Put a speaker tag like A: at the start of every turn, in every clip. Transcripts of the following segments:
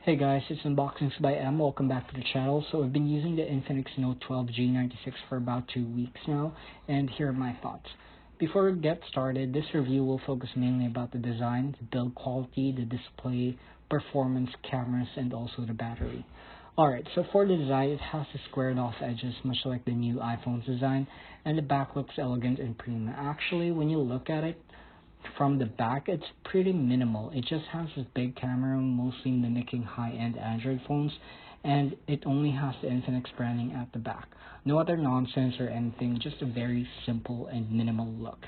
A: Hey guys, it's Unboxings by M. Welcome back to the channel. So I've been using the Infinix Note 12 G96 for about 2 weeks now, and here are my thoughts. Before we get started, this review will focus mainly about the design, the build quality, the display, performance, cameras, and also the battery. Alright, so for the design, it has the squared off edges much like the new iPhone's design, and the back looks elegant and premium. Actually, when you look at it, from the back, it's pretty minimal. It just has this big camera, mostly mimicking high-end Android phones, and it only has the Infinix branding at the back. No other nonsense or anything, just a very simple and minimal look.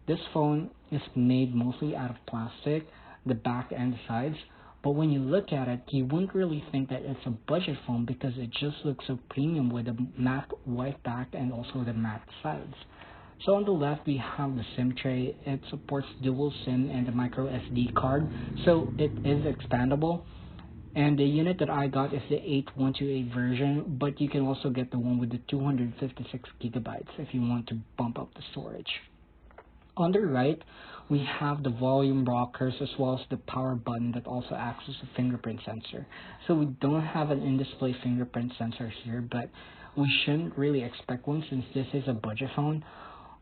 A: This phone is made mostly out of plastic, the back and the sides, but when you look at it, you wouldn't really think that it's a budget phone because it just looks so premium with the matte white back and also the matte sides. So on the left, we have the SIM tray. It supports dual SIM and a micro SD card, so it is expandable. And the unit that I got is the 8128 version, but you can also get the one with the 256 gigabytes if you want to bump up the storage. On the right, we have the volume rockers as well as the power button that also acts as a fingerprint sensor. So we don't have an in-display fingerprint sensor here, but we shouldn't really expect one since this is a budget phone.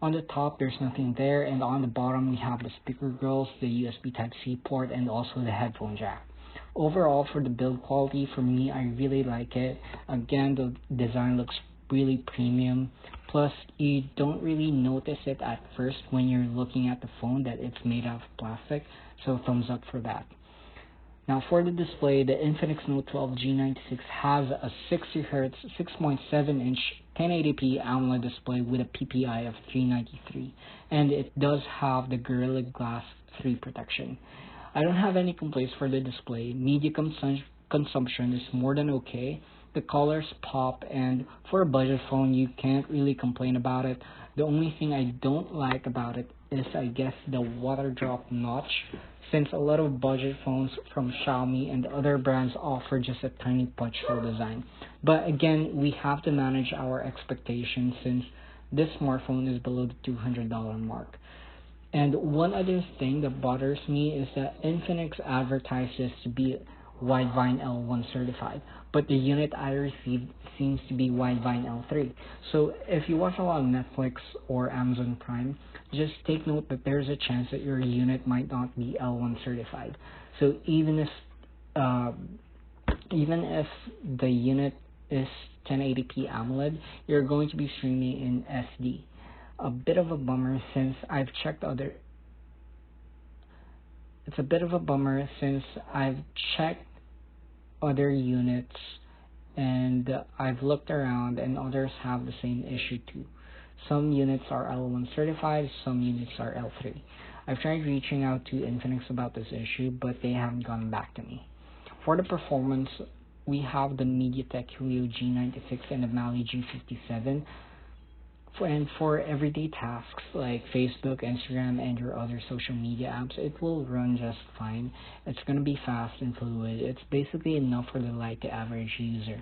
A: On the top, there's nothing there, and on the bottom, we have the speaker grills, the USB Type-C port, and also the headphone jack. Overall, for the build quality, for me, I really like it. Again, the design looks really premium. Plus, you don't really notice it at first when you're looking at the phone that it's made out of plastic, so thumbs up for that. Now for the display, the Infinix Note 12 G96 has a 60Hz 6.7-inch 1080p AMOLED display with a PPI of 393, and it does have the Gorilla Glass 3 protection. I don't have any complaints for the display. Media consumption is more than okay. The colors pop, and for a budget phone, you can't really complain about it. The only thing I don't like about it is, I guess, the water drop notch, since a lot of budget phones from Xiaomi and other brands offer just a tiny punch-hole design. But again, we have to manage our expectations since this smartphone is below the $200 mark. And one other thing that bothers me is that Infinix advertises to be Widevine L1 certified, but the unit I received seems to be Widevine L3. So if you watch a lot of Netflix or Amazon Prime, just take note that there's a chance that your unit might not be L1 certified. So even if the unit is 1080p AMOLED, you're going to be streaming in SD. A bit of a bummer since I've checked other units and I've looked around and others have the same issue too. Some units are L1 certified, some units are L3. I've tried reaching out to Infinix about this issue, but they haven't gotten back to me. For the performance, we have the MediaTek Helio G96 and the Mali G57. And for everyday tasks like Facebook, Instagram, and your other social media apps, it will run just fine. It's going to be fast and fluid. It's basically enough for the light to average user.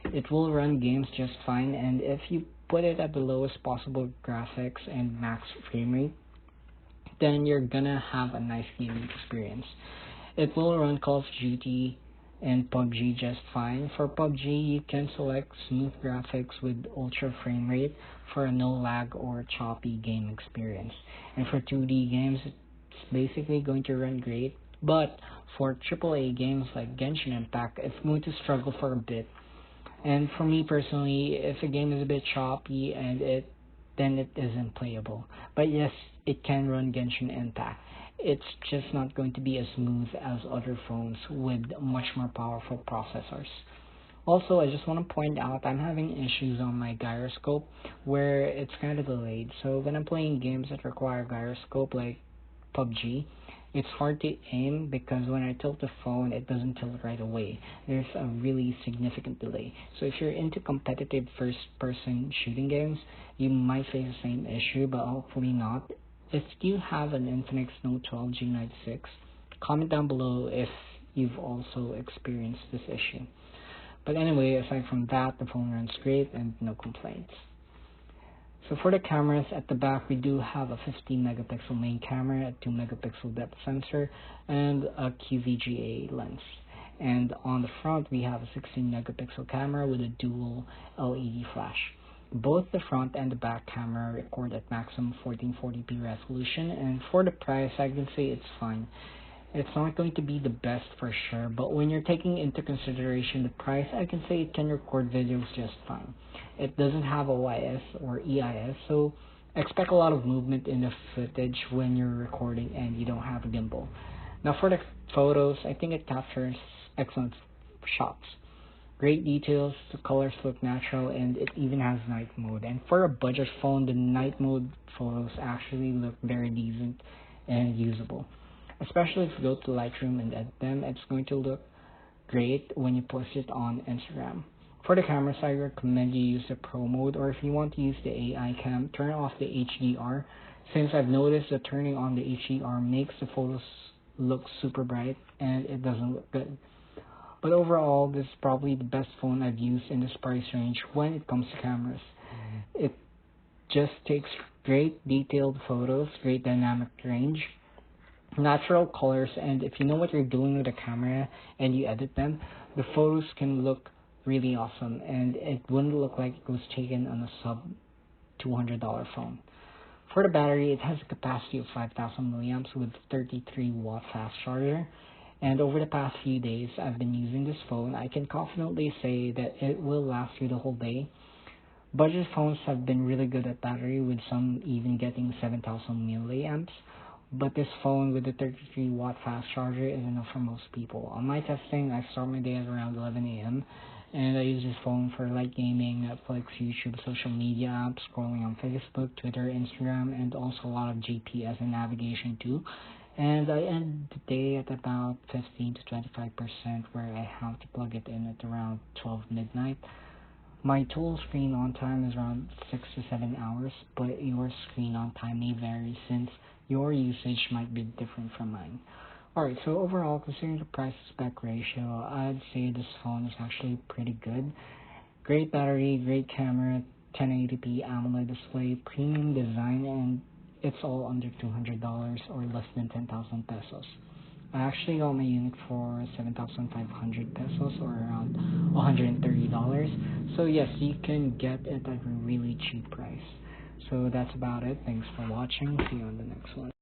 A: It will run games just fine, and if you put it at the lowest possible graphics and max frame rate, then you're gonna have a nice gaming experience. It will run Call of Duty and PUBG just fine. For PUBG, you can select smooth graphics with ultra frame rate for a no lag or choppy game experience. And for 2D games, it's basically going to run great. But for AAA games like Genshin Impact, it's going to struggle for a bit. And for me personally, if a game is a bit choppy then it isn't playable. But yes, it can run Genshin Impact. It's just not going to be as smooth as other phones with much more powerful processors. Also, I just want to point out I'm having issues on my gyroscope where it's kind of delayed. So when I'm playing games that require gyroscope like PUBG, it's hard to aim because when I tilt the phone, it doesn't tilt right away. There's a really significant delay. So if you're into competitive first-person shooting games, you might face the same issue, but hopefully not. If you have an Infinix Note 12 G96, comment down below if you've also experienced this issue. But anyway, aside from that, the phone runs great and no complaints. So for the cameras, at the back we do have a 15 megapixel main camera, a 2 megapixel depth sensor, and a QVGA lens. And on the front, we have a 16 megapixel camera with a dual LED flash. Both the front and the back camera record at maximum 1440p resolution, and for the price, I can say it's fine. It's not going to be the best for sure, but when you're taking into consideration the price, I can say it can record videos just fine. It doesn't have a YS or EIS, so expect a lot of movement in the footage when you're recording and you don't have a gimbal. Now for the photos, I think it captures excellent shots. Great details, the colors look natural, and it even has night mode. And for a budget phone, the night mode photos actually look very decent and usable. Especially if you go to Lightroom and edit them, it's going to look great when you post it on Instagram. For the cameras, I recommend you use the Pro mode, or if you want to use the AI cam, turn off the HDR, since I've noticed that turning on the HDR makes the photos look super bright and it doesn't look good. But overall, this is probably the best phone I've used in this price range when it comes to cameras. It just takes great detailed photos, great dynamic range, natural colors, and if you know what you're doing with the camera and you edit them, the photos can look really awesome, and it wouldn't look like it was taken on a sub $200 phone. For the battery, it has a capacity of 5,000 milliamps with 33 watt fast charger. And over the past few days I've been using this phone, I can confidently say that it will last you the whole day. Budget phones have been really good at battery, with some even getting 7,000 milliamps. But this phone with the 33 watt fast charger is enough for most people. On my testing, I start my day at around 11 a.m. and I use this phone for light gaming, Netflix, YouTube, social media apps, scrolling on Facebook, Twitter, Instagram, and also a lot of GPS and navigation too. And I end the day at about 15 to 25%, where I have to plug it in at around 12 midnight. My total screen on time is around 6 to 7 hours, but your screen on time may vary since your usage might be different from mine. Alright, so overall, considering the price to spec ratio, I'd say this phone is actually pretty good. Great battery, great camera, 1080p AMOLED display, premium design, and it's all under $200 or less than 10,000 pesos. I actually got my unit for 7,500 pesos or around $130. So yes, you can get it at a really cheap price. So that's about it. Thanks for watching. See you on the next one.